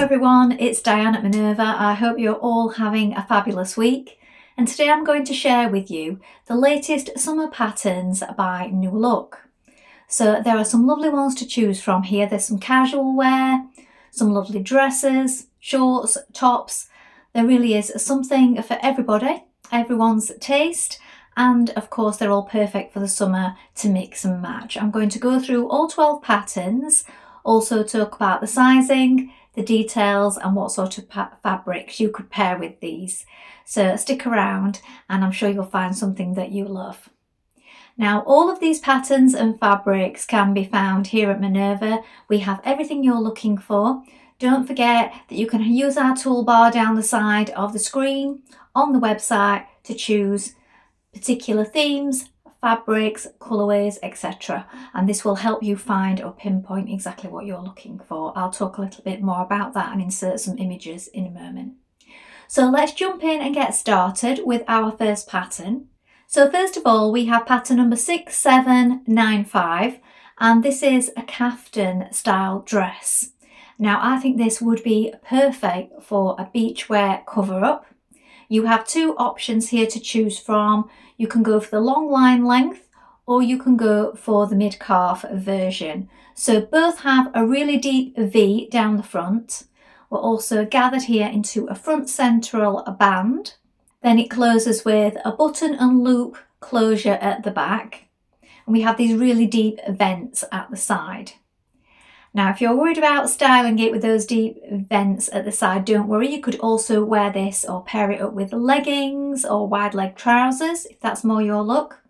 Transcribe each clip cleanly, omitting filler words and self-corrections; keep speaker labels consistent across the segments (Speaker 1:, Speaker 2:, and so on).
Speaker 1: everyone, it's Dianne at Minerva. I hope you're all having a fabulous week, and today I'm going to share with you the latest summer patterns by New Look. So there are some lovely ones to choose from here. There's some casual wear, some lovely dresses, shorts, tops. There really is something for everybody, everyone's taste, and of course they're all perfect for the summer to mix and match. I'm going to go through all 12 patterns, also talk about the sizing, the details and what sort of fabrics you could pair with these. So stick around and I'm sure you'll find something that you love. Now all of these patterns and fabrics can be found here at Minerva. We have everything you're looking for. Don't forget that you can use our toolbar down the side of the screen on the website to choose particular themes, fabrics, colourways, etc. And this will help you find or pinpoint exactly what you're looking for. I'll talk a little bit more about that and insert some images in a moment. So let's jump in and get started with our first pattern. So first of all, we have pattern number 6795, and this is a Kaftan style dress. Now I think this would be perfect for a beachwear cover up. You have two options here to choose from. You can go for the long line length or you can go for the mid-calf version. So both have a really deep V down the front. We're also gathered here into a front central band. Then it closes with a button and loop closure at the back. And we have these really deep vents at the side. Now, if you're worried about styling it with those deep vents at the side, don't worry. You could also wear this or pair it up with leggings or wide leg trousers, if that's more your look.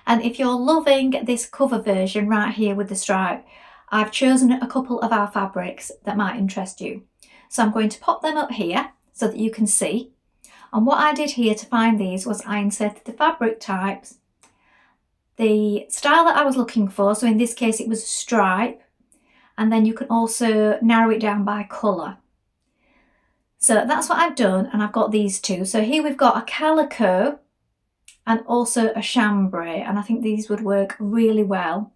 Speaker 1: And if you're loving this cover version right here with the stripe, I've chosen a couple of our fabrics that might interest you. So I'm going to pop them up here so that you can see. And what I did here to find these was I inserted the fabric types, the style that I was looking for. So in this case, it was a stripe. And then you can also narrow it down by colour. So that's what I've done, and I've got these two. So here we've got a calico and also a chambray, and I think these would work really well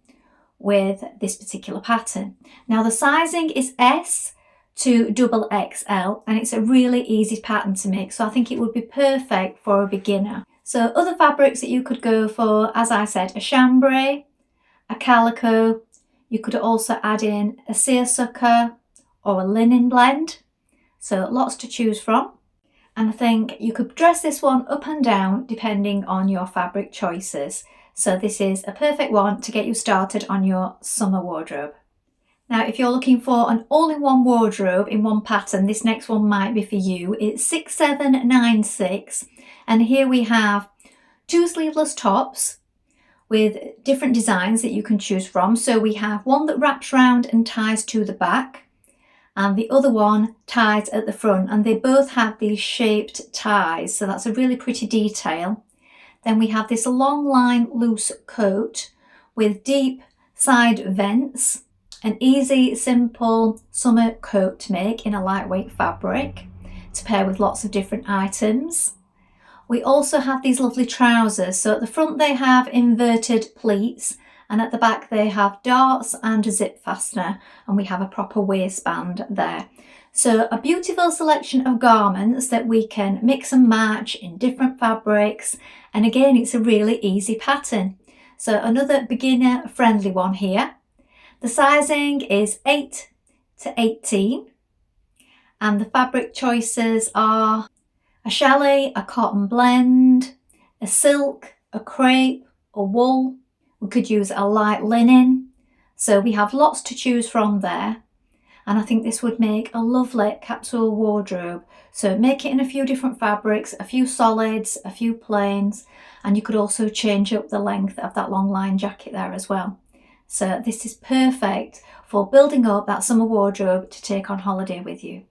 Speaker 1: with this particular pattern. Now the sizing is S to XXL, and it's a really easy pattern to make, so I think it would be perfect for a beginner. So other fabrics that you could go for, as I said, a chambray, a calico. You could also add in a seersucker or a linen blend. So lots to choose from. And I think you could dress this one up and down depending on your fabric choices. So this is a perfect one to get you started on your summer wardrobe. Now, if you're looking for an all-in-one wardrobe in one pattern, this next one might be for you. It's 6796. And here we have two sleeveless tops with different designs that you can choose from. So we have one that wraps round and ties to the back, and the other one ties at the front, and they both have these shaped ties, so that's a really pretty detail. Then we have this long line loose coat with deep side vents, an easy simple summer coat to make in a lightweight fabric to pair with lots of different items. We also have these lovely trousers. So at the front they have inverted pleats, and at the back they have darts and a zip fastener, and we have a proper waistband there. So a beautiful selection of garments that we can mix and match in different fabrics, and again it's a really easy pattern. So another beginner friendly one here. The sizing is 8 to 18 and the fabric choices are a challis, a cotton blend, a silk, a crepe, a wool. We could use a light linen. So we have lots to choose from there. And I think this would make a lovely capsule wardrobe. So make it in a few different fabrics, a few solids, a few plains, and you could also change up the length of that long line jacket there as well. So this is perfect for building up that summer wardrobe to take on holiday with you.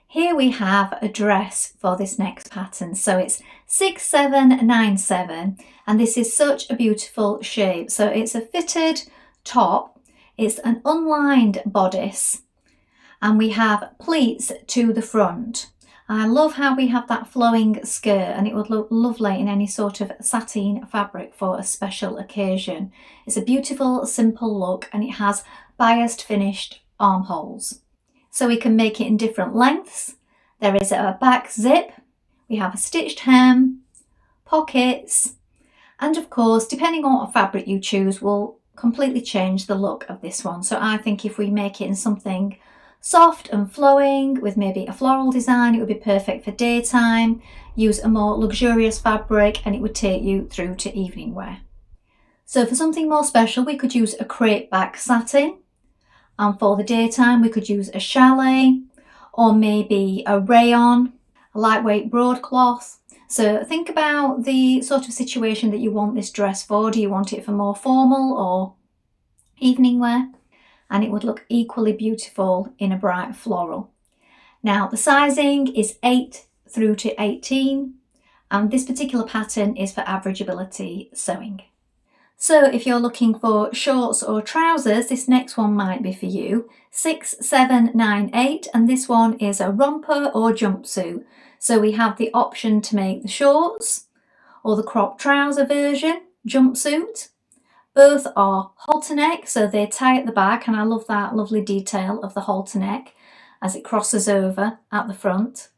Speaker 1: Here we have a dress for this next pattern. So it's 6797 and this is such a beautiful shape. So it's a fitted top, it's an unlined bodice, and we have pleats to the front. I love how we have that flowing skirt, and it would look lovely in any sort of sateen fabric for a special occasion. It's a beautiful simple look and it has biased finished armholes. so we can make it in different lengths. There is a back zip, we have a stitched hem, pockets, and of course, depending on what fabric you choose, will completely change the look of this one. So I think if we make it in something soft and flowing with maybe a floral design, it would be perfect for daytime. Use a more luxurious fabric and it would take you through to evening wear. So for something more special, we could use a crepe back satin, and for the daytime we could use a chalet or maybe a rayon, a lightweight broadcloth. So think about the sort of situation that you want this dress for. Do you want it for more formal or evening wear? And it would look equally beautiful in a bright floral. Now the sizing is 8 through to 18, and this particular pattern is for average ability sewing. So if you're looking for shorts or trousers, this next one might be for you. 6, 7, 9, 8, and this one is a romper or jumpsuit. So we have the option to make the shorts or the crop trouser version, jumpsuit. Both are halterneck, so they tie at the back, and I love that lovely detail of the halterneck as it crosses over at the front.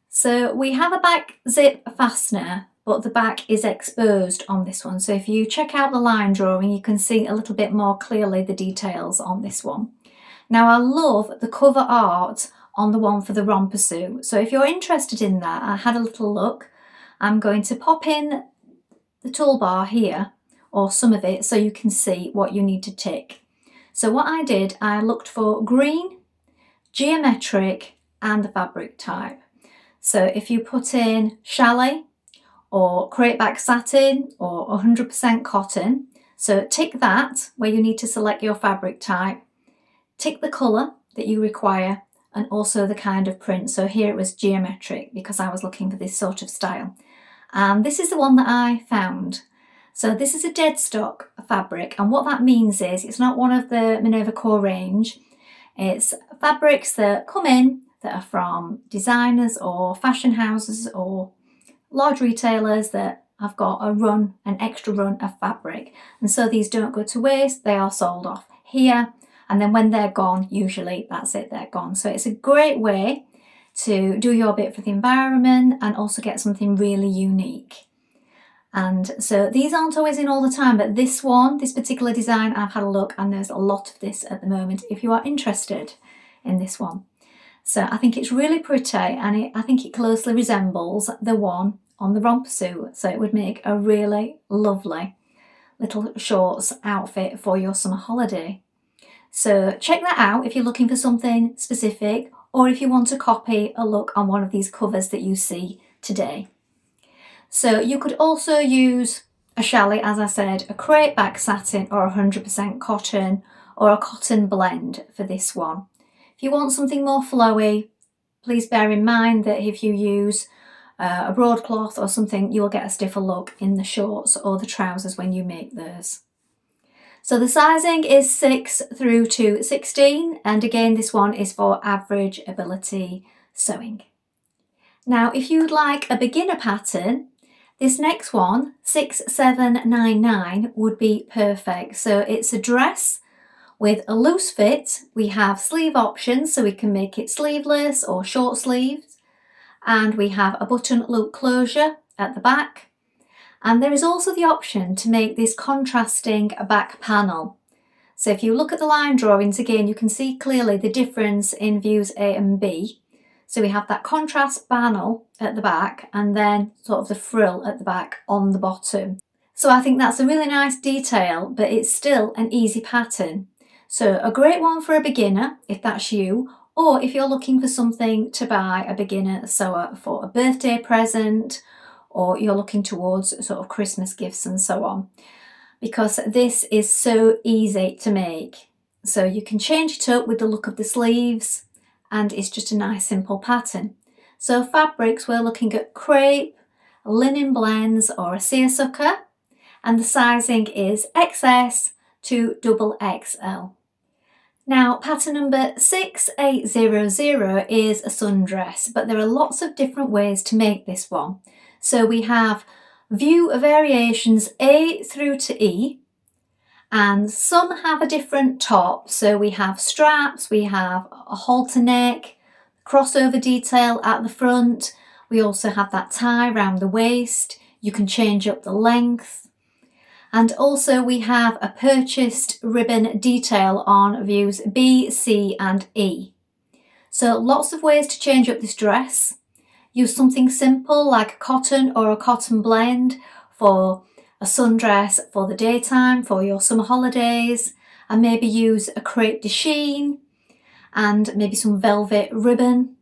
Speaker 1: So we have a back zip fastener, but the back is exposed on this one. So if you check out the line drawing, you can see a little bit more clearly the details on this one. Now I love the cover art on the one for the romper suit. So if you're interested in that, I had a little look. I'm going to pop in the toolbar here, or some of it, so you can see what you need to tick. So what I did, I looked for green, geometric, and the fabric type. So if you put in chalet or crepe back satin or 100% cotton, so tick that where you need to select your fabric type, tick the colour that you require, and also the kind of print. So here it was geometric because I was looking for this sort of style. And this is the one that I found. So this is a dead stock fabric, and what that means is it's not one of the Minerva core range. It's fabrics that come in that are from designers or fashion houses or large retailers that have got an extra run of fabric. And so these don't go to waste, they are sold off here. And then when they're gone, usually that's it, they're gone. So it's a great way to do your bit for the environment and also get something really unique. And so these aren't always in all the time, but this one, this particular design, I've had a look and there's a lot of this at the moment if you are interested in this one. So I think it's really pretty, and I think it closely resembles the one on the romper suit. So it would make a really lovely little shorts outfit for your summer holiday. So check that out if you're looking for something specific, or if you want to copy a look on one of these covers that you see today. So you could also use a chalet, as I said, a crepe back satin or 100% cotton or a cotton blend for this one. If you want something more flowy, please bear in mind that if you use a broadcloth or something, you will get a stiffer look in the shorts or the trousers when you make those. So the sizing is 6 through to 16, and again this one is for average ability sewing. Now if you'd like a beginner pattern, this next one, 6799, would be perfect. So it's a dress with a loose fit. We have sleeve options, so we can make it sleeveless or short sleeves. And we have a button loop closure at the back. And there is also the option to make this contrasting back panel. So if you look at the line drawings again, you can see clearly the difference in views A and B. So we have that contrast panel at the back and then sort of the frill at the back on the bottom. So I think that's a really nice detail, but it's still an easy pattern. So a great one for a beginner, if that's you, or if you're looking for something to buy a beginner sewer for a birthday present, or you're looking towards sort of Christmas gifts and so on, because this is so easy to make. So you can change it up with the look of the sleeves, and it's just a nice simple pattern. So fabrics, we're looking at crepe, linen blends or a seersucker, and the sizing is XS to XXL. Now pattern number 6800 is a sundress, but there are lots of different ways to make this one. So we have view variations A through to E, And some have a different top. So we have straps, we have a halter neck, crossover detail at the front. We also have that tie around the waist. You can change up the length. And also we have a purchased ribbon detail on views B, C and E. So lots of ways to change up this dress. Use something simple like cotton or a cotton blend for a sundress for the daytime, for your summer holidays, and maybe use a crepe de chine and maybe some velvet ribbon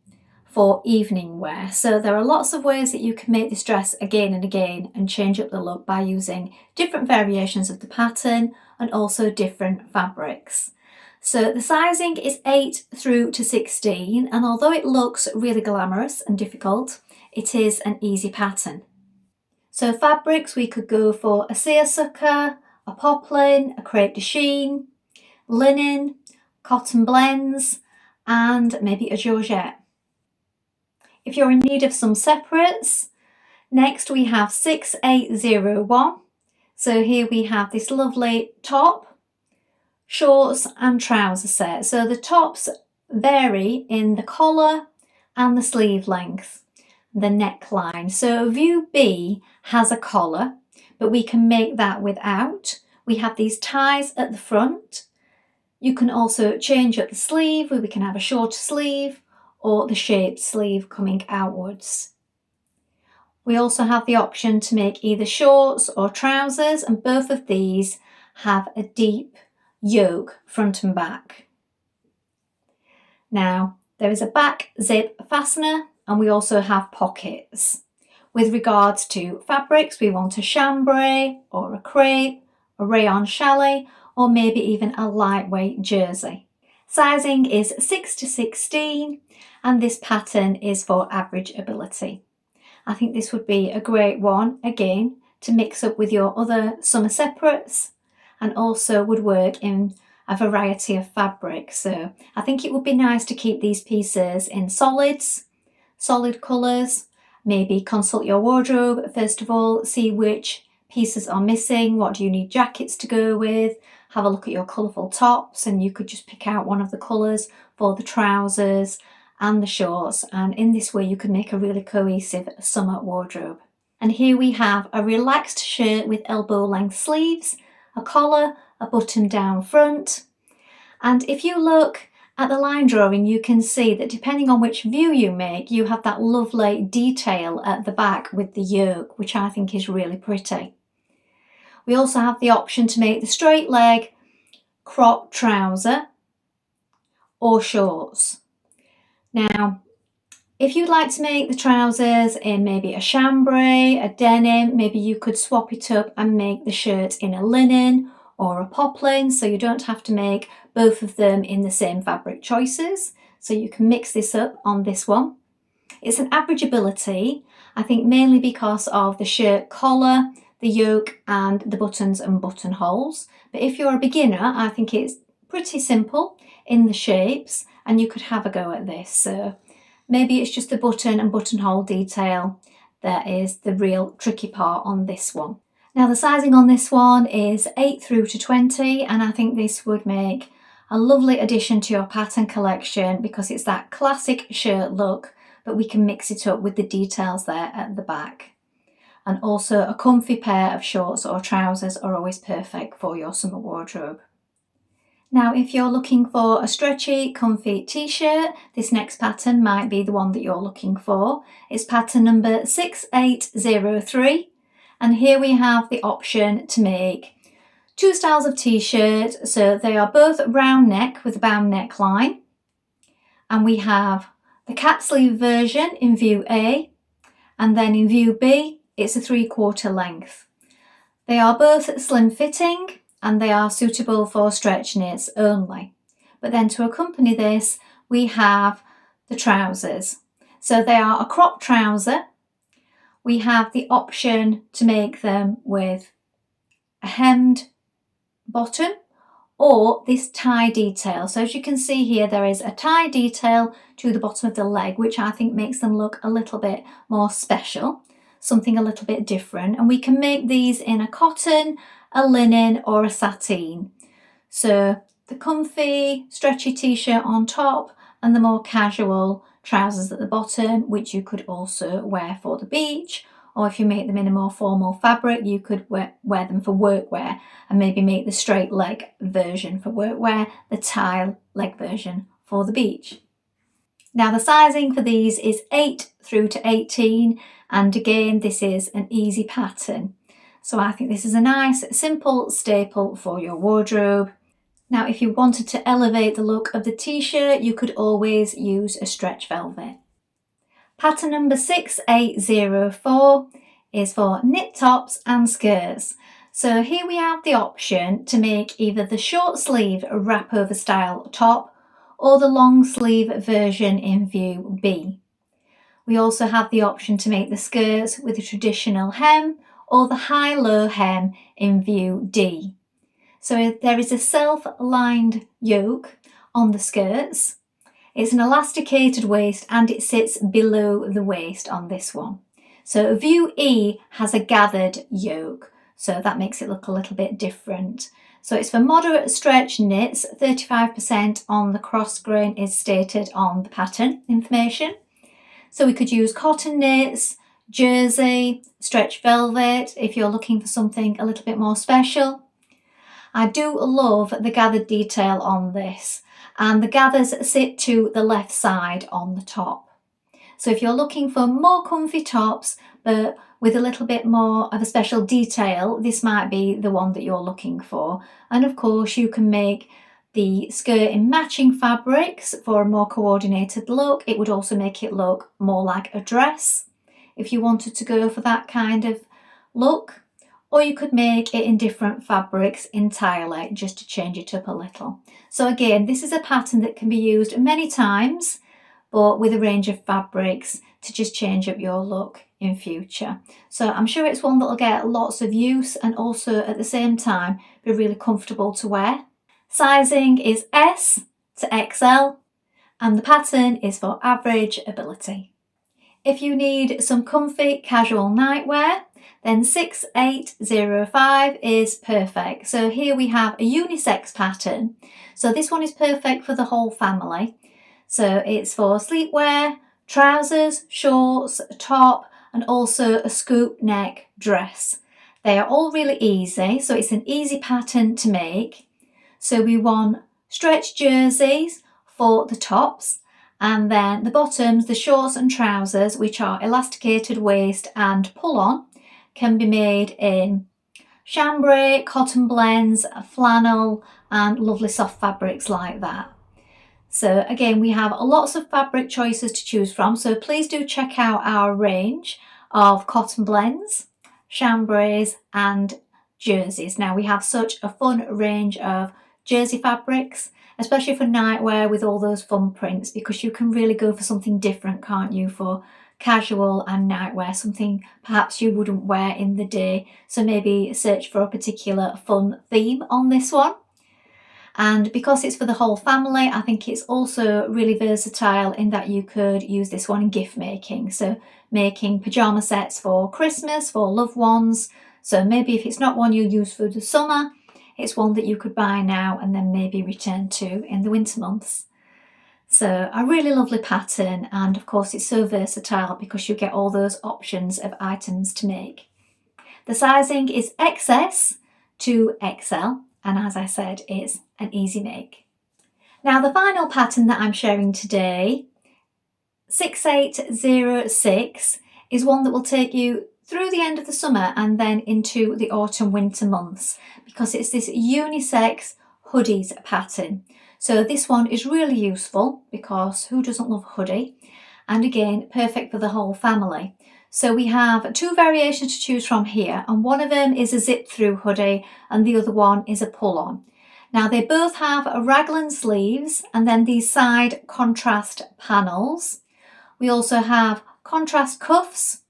Speaker 1: for evening wear. So there are lots of ways that you can make this dress again and again and change up the look by using different variations of the pattern and also different fabrics. So the sizing is 8 through to 16, and although it looks really glamorous and difficult, it is an easy pattern. So fabrics, we could go for a seersucker, a poplin, a crepe de chine, linen, cotton blends, and maybe a georgette. If you're in need of some separates, next we have 6801. So here we have this lovely top, shorts and trouser set. So the tops vary in the collar and the sleeve length, the neckline. So view B has a collar, but we can make that without. We have these ties at the front. You can also change up the sleeve, where we can have a shorter sleeve or the shaped sleeve coming outwards. We also have the option to make either shorts or trousers, and both of these have a deep yoke front and back. Now there is a back zip fastener and we also have pockets. With regards to fabrics, we want a chambray or a crepe, a rayon challis, or maybe even a lightweight jersey. Sizing is 6 to 16 and this pattern is for average ability. I think this would be a great one, again, to mix up with your other summer separates, and also would work in a variety of fabrics. So I think it would be nice to keep these pieces in solids, solid colours. Maybe consult your wardrobe first of all, see which pieces are missing, what do you need jackets to go with, have a look at your colourful tops, and you could just pick out one of the colours for the trousers and the shorts, and in this way you can make a really cohesive summer wardrobe. And here we have a relaxed shirt with elbow length sleeves, a collar, a button down front, and if you look at the line drawing you can see that depending on which view you make, you have that lovely detail at the back with the yoke, which I think is really pretty. We also have the option to make the straight leg crop trouser or shorts. Now, if you'd like to make the trousers in maybe a chambray, a denim, maybe you could swap it up and make the shirt in a linen or a poplin, so you don't have to make both of them in the same fabric choices. So you can mix this up on this one. It's an average ability, I think mainly because of the shirt collar, the yoke and the buttons and buttonholes. But if you're a beginner, I think it's pretty simple in the shapes and you could have a go at this. So maybe it's just the button and buttonhole detail that is the real tricky part on this one. Now the sizing on this one is 8 through to 20, and I think this would make a lovely addition to your pattern collection because it's that classic shirt look, but we can mix it up with the details there at the back. And also a comfy pair of shorts or trousers are always perfect for your summer wardrobe. Now if you're looking for a stretchy, comfy t-shirt, this next pattern might be the one that you're looking for. It's pattern number 6803. And here we have the option to make two styles of t-shirt. So they are both round neck with a bound neckline. And we have the cap sleeve version in view A. And then in view B, it's a 3/4 length. They are both slim fitting and they are suitable for stretch knits only. But then to accompany this, we have the trousers. So they are a crop trouser. We have the option to make them with a hemmed bottom or this tie detail. So as you can see here, there is a tie detail to the bottom of the leg, which I think makes them look a little bit more special. something a little bit different, and we can make these in a cotton, a linen or a sateen. So the comfy stretchy t-shirt on top and the more casual trousers at the bottom, which you could also wear for the beach, or if you make them in a more formal fabric, you could wear them for workwear and maybe make the straight leg version for workwear, the tile leg version for the beach. Now the sizing for these is 8 through to 18, and again this is an easy pattern. So I think this is a nice simple staple for your wardrobe. Now if you wanted to elevate the look of the t-shirt, you could always use a stretch velvet. Pattern number 6804 is for knit tops and skirts. So here we have the option to make either the short sleeve wrap over style top or the long sleeve version in view B. We also have the option to make the skirts with a traditional hem or the high-low hem in view D. So there is a self-lined yoke on the skirts. It's an elasticated waist and it sits below the waist on this one. So view E has a gathered yoke, so that makes it look a little bit different. So it's for moderate stretch knits, 35% on the cross grain is stated on the pattern information. So we could use cotton knits, jersey, stretch velvet if you're looking for something a little bit more special. I do love the gathered detail on this, and the gathers sit to the left side on the top. So if you're looking for more comfy tops but with a little bit more of a special detail, this might be the one that you're looking for. And of course you can make the skirt in matching fabrics for a more coordinated look. It would also make it look more like a dress if you wanted to go for that kind of look. Or you could make it in different fabrics entirely just to change it up a little. So again, this is a pattern that can be used many times, but with a range of fabrics to just change up your look in future. So I'm sure it's one that will get lots of use and also at the same time be really comfortable to wear. Sizing is S to XL and the pattern is for average ability. If you need some comfy casual nightwear, then 6805 is perfect. So here we have a unisex pattern. So this one is perfect for the whole family. So it's for sleepwear, trousers, shorts, a top, and also a scoop neck dress. They are all really easy, so it's an easy pattern to make. So we want stretch jerseys for the tops, and then the bottoms, the shorts and trousers, which are elasticated waist and pull-on, can be made in chambray, cotton blends, flannel, and lovely soft fabrics like that. So again, we have lots of fabric choices to choose from, so please do check out our range of cotton blends, chambrays and jerseys. Now we have such a fun range of jersey fabrics, especially for nightwear with all those fun prints, because you can really go for something different, can't you, for casual and nightwear, something perhaps you wouldn't wear in the day. So maybe search for a particular fun theme on this one. And because it's for the whole family, I think it's also really versatile in that you could use this one in gift making. So making pyjama sets for Christmas, for loved ones. So maybe if it's not one you'll use for the summer, it's one that you could buy now and then maybe return to in the winter months. So a really lovely pattern, and of course it's so versatile because you get all those options of items to make. The sizing is XS to XL, and as I said, it's an easy make. Now the final pattern that I'm sharing today, 6806, is one that will take you through the end of the summer and then into the autumn winter months, because it's this unisex hoodies pattern. So this one is really useful because who doesn't love a hoodie? And again, perfect for the whole family. So we have two variations to choose from here, and one of them is a zip-through hoodie and the other one is a pull-on. Now they both have raglan sleeves and then these side contrast panels. We also have contrast cuffs,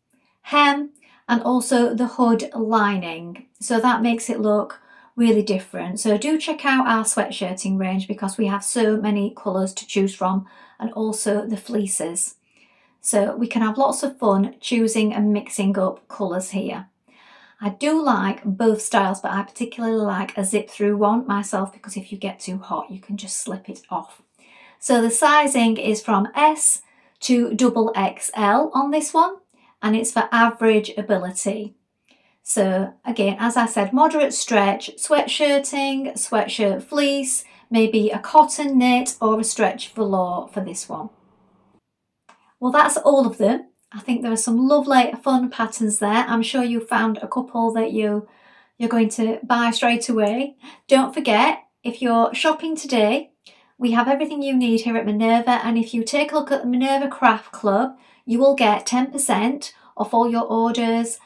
Speaker 1: hem, and also the hood lining. So that makes it look really different. So do check out our sweatshirting range because we have so many colours to choose from, and also the fleeces. so we can have lots of fun choosing and mixing up colours here. I do like both styles, but I particularly like a zip through one myself, because if you get too hot you can just slip it off. So the sizing is from S to XXL on this one, and it's for average ability. So again, as I said, moderate stretch, sweatshirting, sweatshirt fleece, maybe a cotton knit or a stretch velour for this one. Well, that's all of them. I think there are some lovely fun patterns there. I'm sure you found a couple that you're going to buy straight away. Don't forget, if you're shopping today, we have everything you need here at Minerva, and if you take a look at the Minerva Craft Club, you will get 10% off all your orders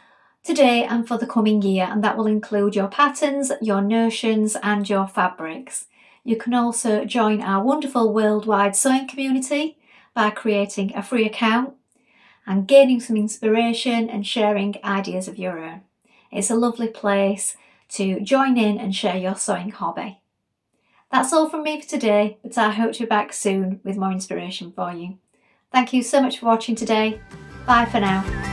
Speaker 1: today and for the coming year, and that will include your patterns, your notions and your fabrics. You can also join our wonderful worldwide sewing community by creating a free account and gaining some inspiration and sharing ideas of your own. It's a lovely place to join in and share your sewing hobby. That's all from me for today, but I hope to be back soon with more inspiration for you. Thank you so much for watching today. Bye for now.